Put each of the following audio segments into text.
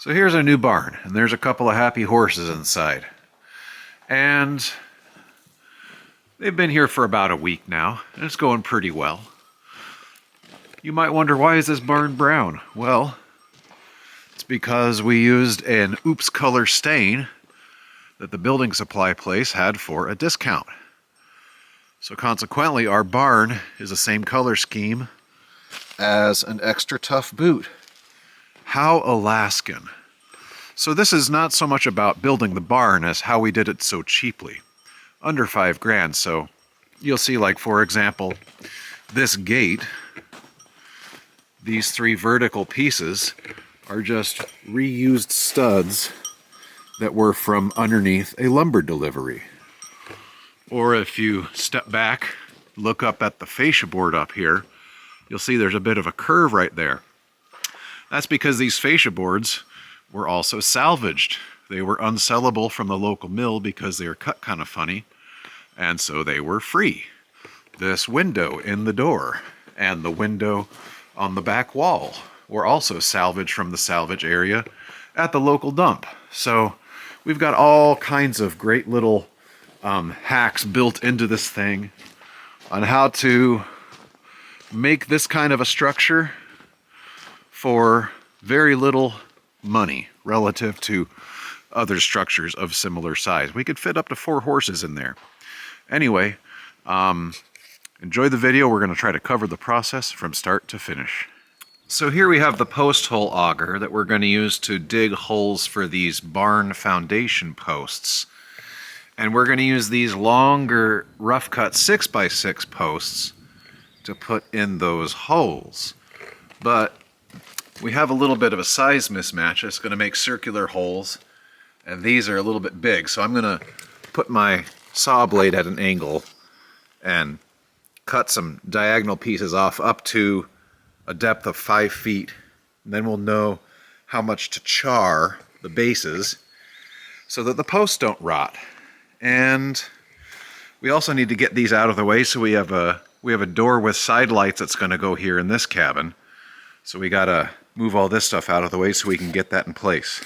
So here's our new barn, and there's a couple of happy horses inside. And they've been here for about a week now, and it's going pretty well. You might wonder, why is this barn brown? Well, it's because we used an Oops color stain that the building supply place had for a discount. So consequently, our barn is the same color scheme as an extra tough boot. How Alaskan. So this is not so much about building the barn as how we did it so cheaply. Under $5,000. So you'll see, like, for example, this gate, these three vertical pieces are just reused studs that were from underneath a lumber delivery. Or if you step back, look up at the fascia board up here, you'll see there's a bit of a curve right there. That's because these fascia boards were also salvaged. They were unsellable from the local mill because they were cut kind of funny, and so they were free. This window in the door and the window on the back wall were also salvaged from the salvage area at the local dump. So we've got all kinds of great little hacks built into this thing on how to make this kind of a structure for very little money relative to other structures of similar size. We could fit up to 4 horses in there. Anyway, enjoy the video. We're going to try to cover the process from start to finish. So here we have the post hole auger that we're going to use to dig holes for these barn foundation posts. And we're going to use these longer rough cut 6x6 posts to put in those holes. But we have a little bit of a size mismatch. It's going to make circular holes, and these are a little bit big. So I'm going to put my saw blade at an angle and cut some diagonal pieces off up to a depth of 5 feet. And then we'll know how much to char the bases so that the posts don't rot. And we also need to get these out of the way, so we have a door with side lights that's going to go here in this cabin. So we got to move all this stuff out of the way so we can get that in place.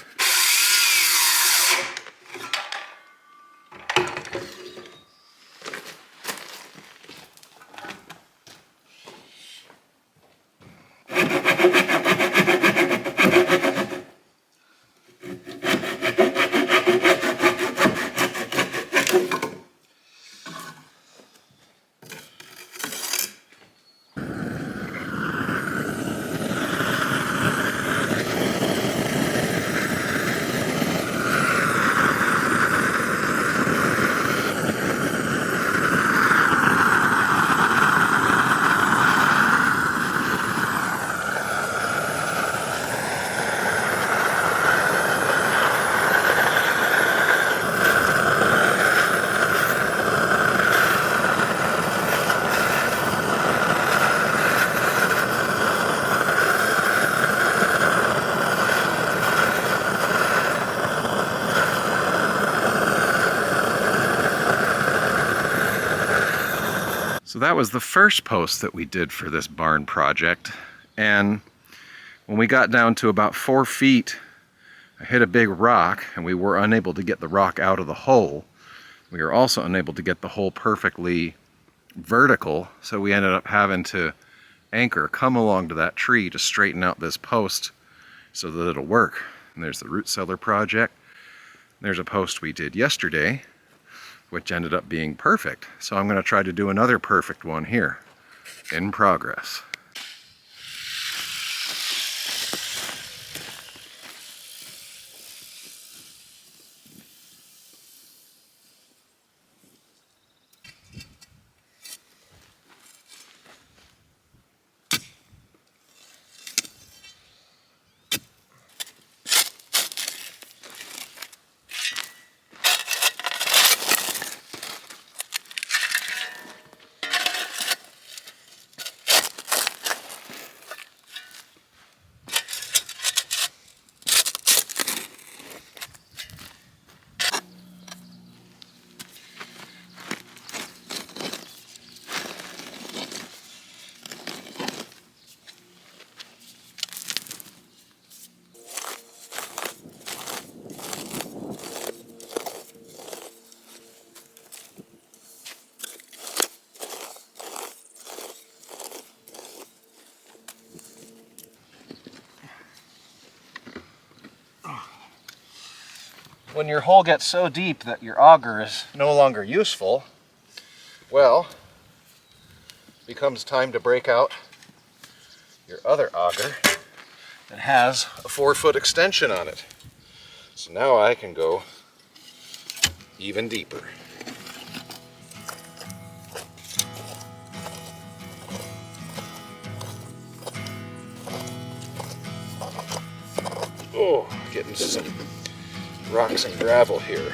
So that was the first post that we did for this barn project, and when we got down to about 4 feet, I hit a big rock, and we were unable to get the rock out of the hole. We were also unable to get the hole perfectly vertical, so we ended up having to come along to that tree to straighten out this post so that it'll work. And there's the root cellar project. There's a post we did yesterday, which ended up being perfect. So I'm going to try to do another perfect one here. In progress. when your hole gets so deep that your auger is no longer useful, well, it becomes time to break out your other auger that has a 4-foot extension on it. So now I can go even deeper. Oh, getting some rocks and gravel here.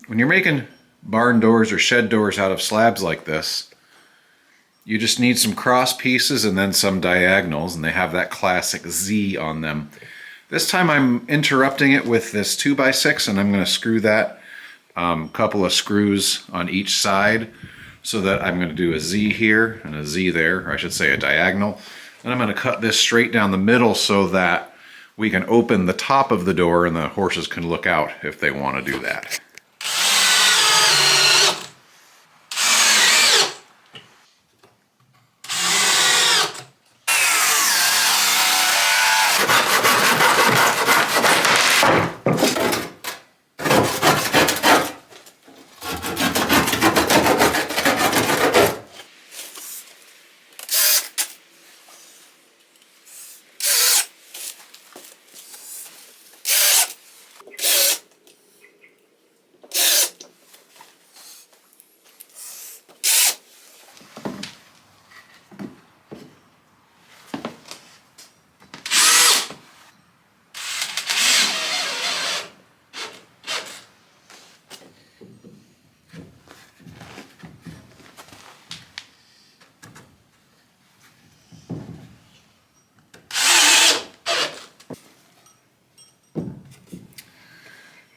When you're making barn doors or shed doors out of slabs like this, you just need some cross pieces and then some diagonals, and they have that classic Z on them. This time I'm interrupting it with this 2x6, and I'm going to screw that couple of screws on each side, so that I'm going to do a Z here and a Z there, or I should say a diagonal. And I'm going to cut this straight down the middle so that we can open the top of the door and the horses can look out if they want to do that.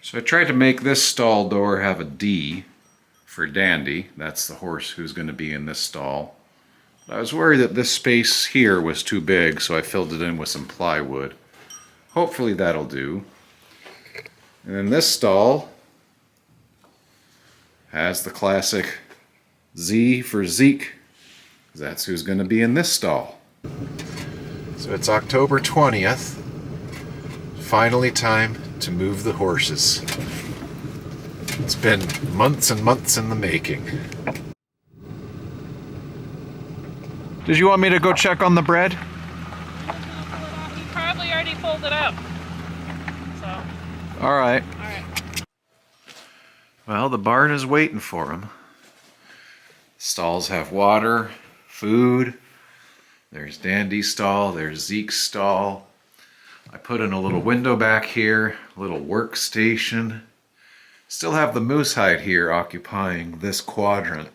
So I tried to make this stall door have a D for Dandy. That's the horse who's going to be in this stall. I was worried that this space here was too big, so I filled it in with some plywood. Hopefully that'll do. And then this stall has the classic Z for Zeke. That's who's going to be in this stall. So it's October 20th. Finally time to move the horses. It's been months and months in the making. Did you want me to go check on the bread? He probably already pulled it up. So. All right. All right. Well, the barn is waiting for him. Stalls have water, food. There's Dandy's stall, there's Zeke's stall. I put in a little window back here, a little workstation. Still have the moose hide here occupying this quadrant.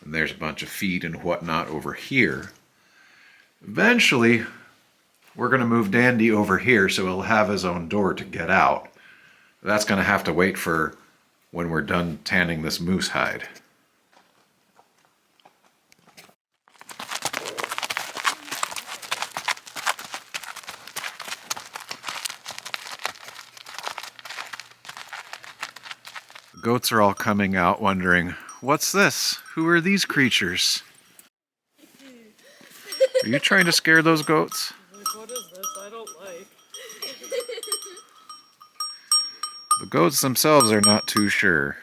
And there's a bunch of feed and whatnot over here. Eventually, we're going to move Dandy over here so he'll have his own door to get out. That's going to have to wait for when we're done tanning this moose hide. The goats are all coming out wondering, what's this? Who are these creatures? Are you trying to scare those goats? What is this? I don't like. The goats themselves are not too sure.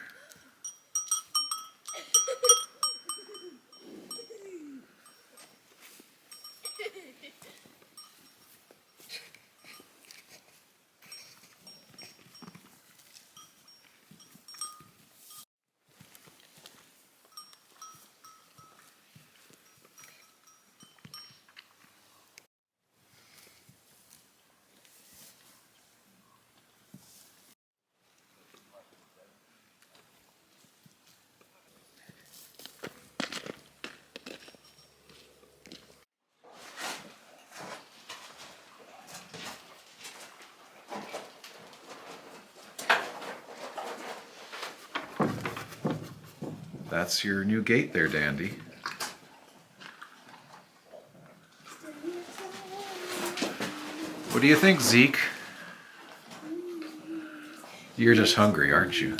That's your new gate there, Dandy. What do you think, Zeke? You're just hungry, aren't you?